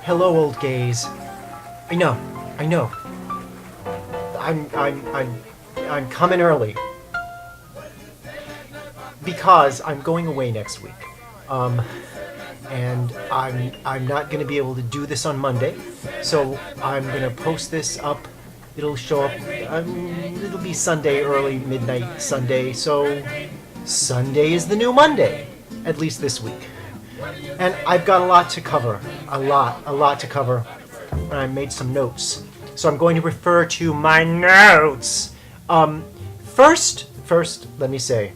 Hello, old gays. I know. I know. I'm coming early because I'm going away next week. And I'm not going to be able to do this on Monday, so I'm going to post this up. It'll show up. It'll be Sunday, early midnight Sunday. So Sunday is the new Monday, at least this week. And I've got a lot to cover. A lot to cover. And I made some notes, so I'm going to refer to my notes. First, let me say,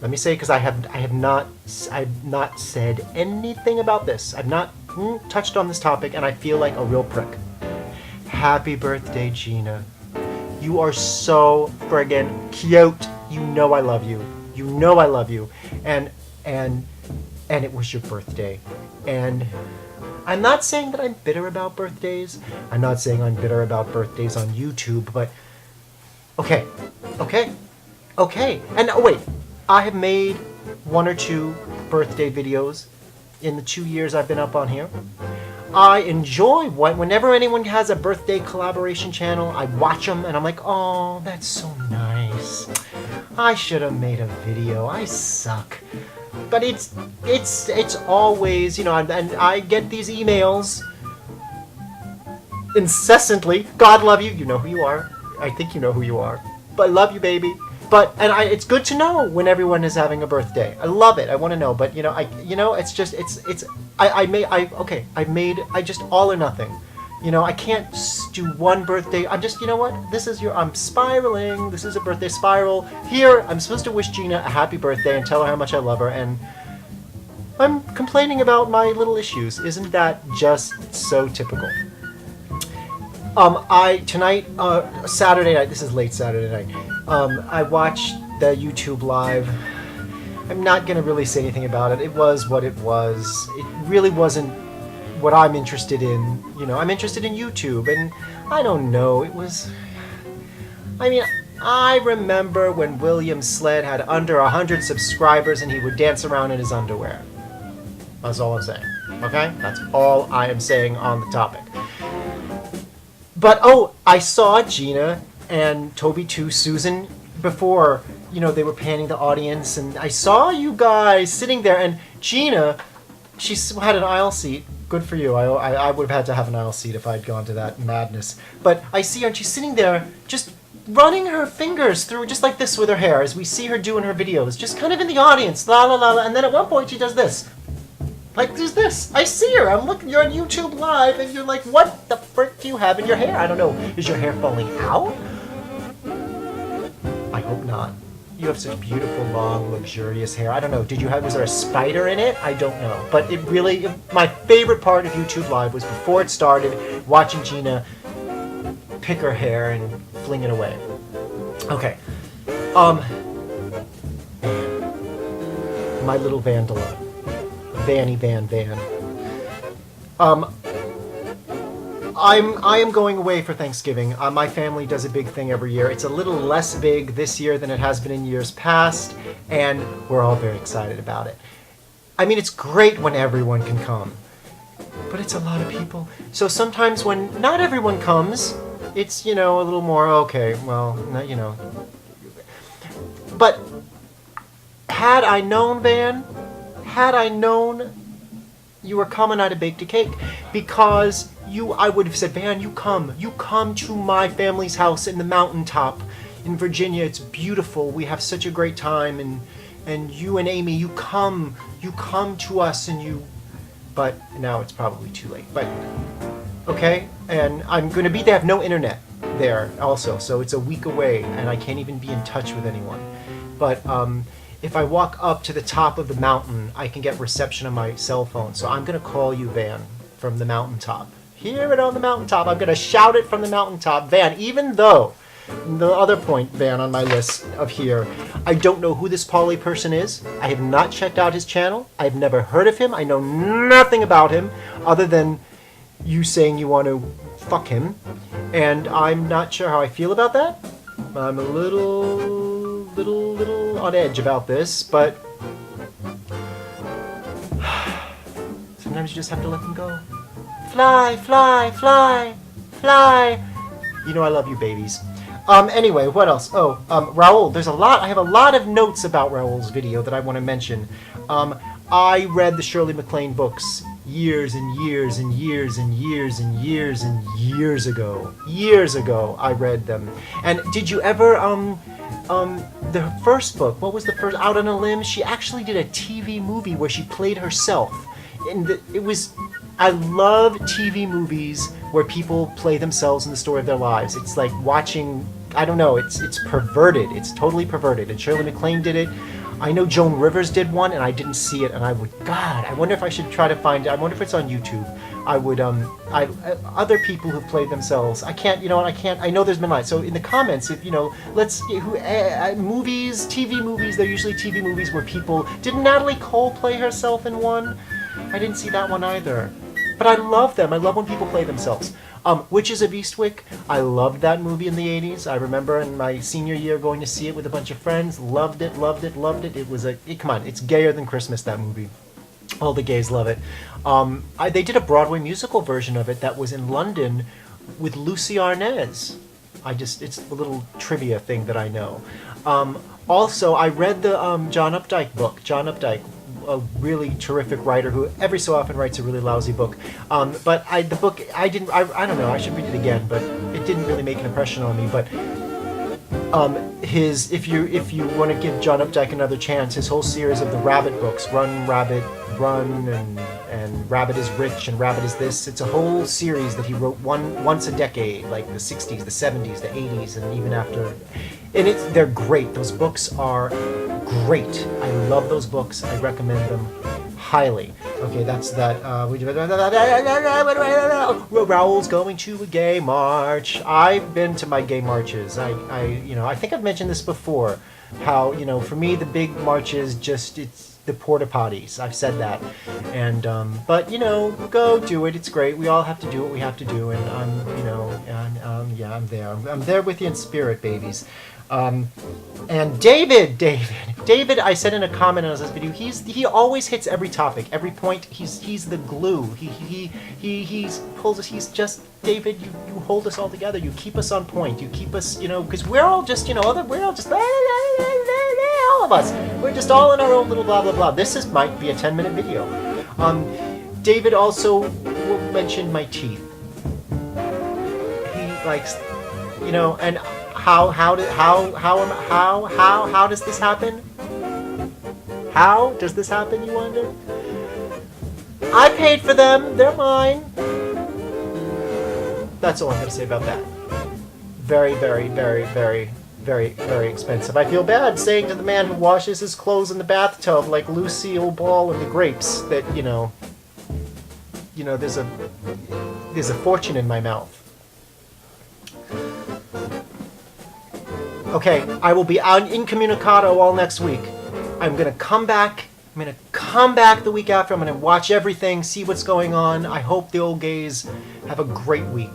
because I've not said anything about this. I've not touched on this topic, and I feel like a real prick. Happy birthday, Gina. You are so friggin' cute. You know I love you. You know I love you. And it was your birthday. And I'm not saying that I'm bitter about birthdays. I'm not saying I'm bitter about birthdays on YouTube, but okay. And wait, I have made 1 or 2 birthday videos in the 2 years I've been up on here. I enjoy whenever anyone has a birthday collaboration channel, I watch them and I'm like, oh, that's so nice. I should have made a video. I suck. But it's always, and I get these emails incessantly. God love you. You know who you are. I think you know who you are. But I love you, baby. It's good to know when everyone is having a birthday. I love it. I want to know. But it's just all or nothing. I can't do one birthday. I'm just, I'm spiraling. This is a birthday spiral. Here, I'm supposed to wish Gina a happy birthday and tell her how much I love her, and I'm complaining about my little issues. Isn't that just so typical? Saturday night, this is late Saturday night, I watched the YouTube live. I'm not going to really say anything about it. It was what it was. It really wasn't what I'm interested in. I'm interested in YouTube, and I don't know, I remember when William Sled had under 100 subscribers and he would dance around in his underwear. That's all I'm saying, okay? That's all I am saying on the topic. But, I saw Gina and Toby too, Susan, before, they were panning the audience, and I saw you guys sitting there, and Gina, she had an aisle seat. Good for you. I would have had to have an aisle seat if I'd gone to that madness. But I see her, and she's sitting there just running her fingers through, just like this with her hair, as we see her do in her videos, just kind of in the audience, la la la la, and then at one point she does this. Like, there's this. I see her. I'm looking. You're on YouTube Live, and you're like, what the frick do you have in your hair? I don't know. Is your hair falling out? I hope not. You have such beautiful, long, luxurious hair. I don't know. Was there a spider in it? I don't know. But my favorite part of YouTube Live was before it started, watching Gina pick her hair and fling it away. Okay. My little Vandala. Vanny Van. I am going away for Thanksgiving. My family does a big thing every year. It's a little less big this year than it has been in years past, and we're all very excited about it. It's great when everyone can come, but it's a lot of people. So sometimes when not everyone comes, it's, a little more, okay, well, But had I known, Van, you were coming, I'd have baked a cake, because I would have said, Van, you come to my family's house in the mountaintop in Virginia. It's beautiful. We have such a great time, and you and Amy, you come to us, but now it's probably too late. But okay, and I'm going to be there. I have no internet there also, so it's a week away, and I can't even be in touch with anyone. But if I walk up to the top of the mountain, I can get reception on my cell phone. So I'm going to call you, Van, from the mountaintop. Hear it on the mountaintop. I'm going to shout it from the mountaintop. Van, even though, the other point, Van, on my list of here, I don't know who this Pauly person is. I have not checked out his channel. I've never heard of him. I know nothing about him other than you saying you want to fuck him. And I'm not sure how I feel about that. I'm a little on edge about this, but sometimes you just have to let them go. fly, fly, fly, fly. You know I love you, babies. Anyway, what else? Oh, Raoul. I have a lot of notes about Raoul's video that I want to mention. I read the Shirley MacLaine books years and years and years and years and years and years ago. Years ago, I read them. And did you ever, the first book, what was the first, Out on a Limb? She actually did a TV movie where she played herself. And it was, I love TV movies where people play themselves in the story of their lives. It's like watching, I don't know, it's perverted. It's totally perverted. And Shirley MacLaine did it. I know Joan Rivers did one, and I didn't see it, and I wonder if I should try to find it. I wonder if it's on YouTube. Other people who played themselves. I can't, I know there's been lots. So in the comments, if, movies, TV movies, they're usually TV movies where people, didn't Natalie Cole play herself in one? I didn't see that one either. But I love them. I love when people play themselves. Witches of Eastwick, I loved that movie in the 80s. I remember in my senior year going to see it with a bunch of friends. Loved it, loved it, loved it. It was come on, it's gayer than Christmas, that movie. All the gays love it. They did a Broadway musical version of it that was in London with Lucy Arnaz. It's a little trivia thing that I know. Also, I read the John Updike book. John Updike, a really terrific writer who every so often writes a really lousy book. But I don't know, I should read it again, but it didn't really make an impression on me. But if you want to give John Updike another chance, his whole series of the Rabbit books, Run, Rabbit, Run, and Rabbit is Rich, and Rabbit is This. It's a whole series that he wrote once a decade, like the 60s, the 70s, the 80s, and even after. And they're great. Those books are great. I love those books. I recommend them highly. Okay, that's that. Raoul's going to a gay march. I've been to my gay marches. I think I've mentioned this before. How, for me the big march is just, it's the porta potties. I've said that. And but go do it. It's great. We all have to do what we have to do. And I'm there. I'm there with you in spirit, babies. And David, I said in a comment on this video, he always hits every topic, every point. He's the glue. He pulls us. He's just, David. You hold us all together. You keep us on point. You keep us, because we're all just, we're all just all of us. We're just all in our own little blah blah blah. This might be a 10-minute video. David also mentioned my teeth. He likes, and. How does this happen? How does this happen, you wonder? I paid for them. They're mine. That's all I'm going to say about that. Very, very, very, very, very, very expensive. I feel bad saying to the man who washes his clothes in the bathtub like Lucille Ball and the Grapes that, there's a fortune in my mouth. Okay, I will be out incommunicado all next week. I'm going to come back. The week after. I'm going to watch everything, see what's going on. I hope the old gays have a great week.